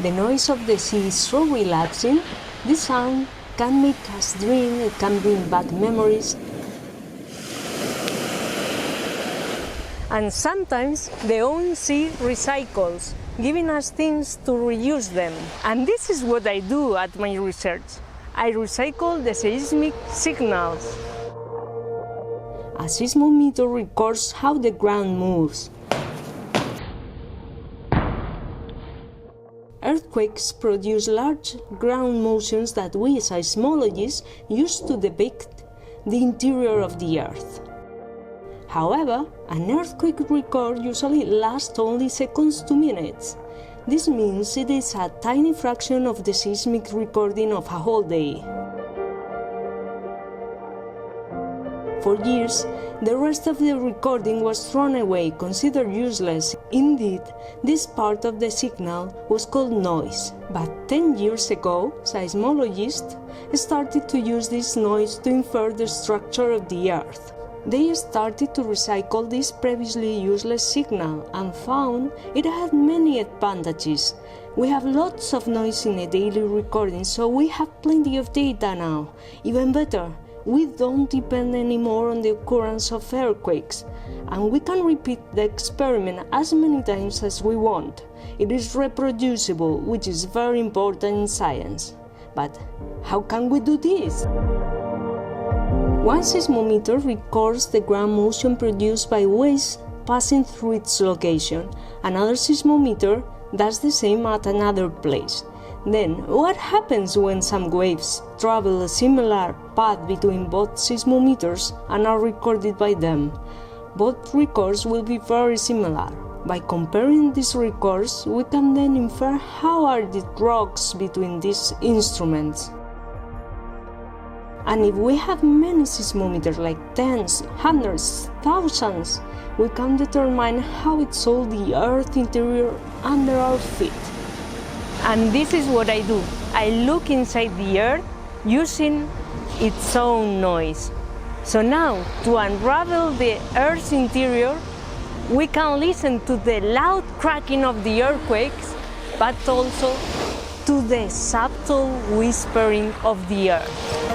The noise of the sea is so relaxing. This sound can make us dream, it can bring back memories. And sometimes the own sea recycles, giving us things to reuse them. And this is what I do at my research. I recycle the seismic signals. A seismometer records how the ground moves. Earthquakes produce large ground motions that we seismologists use to depict the interior of the Earth. However, an earthquake record usually lasts only seconds to minutes. This means it is a tiny fraction of the seismic recording of a whole day. For years, the rest of the recording was thrown away, considered useless. Indeed, this part of the signal was called noise. But 10 years ago, seismologists started to use this noise to infer the structure of the Earth. They started to recycle this previously useless signal and found it had many advantages. We have lots of noise in a daily recording, so we have plenty of data now. Even better, we don't depend anymore on the occurrence of earthquakes, and we can repeat the experiment as many times as we want. It is reproducible, which is very important in science. But how can we do this? One seismometer records the ground motion produced by waves passing through its location. Another seismometer does the same at another place. Then, what happens when some waves travel a similar path between both seismometers and are recorded by them? Both records will be very similar. By comparing these records, we can then infer how are the rocks between these instruments. And if we have many seismometers, like tens, hundreds, thousands, we can determine how it's all the Earth interior under our feet. And this is what I do. I look inside the Earth using its own noise. So now, to unravel the Earth's interior, we can listen to the loud cracking of the earthquakes, but also to the subtle whispering of the Earth.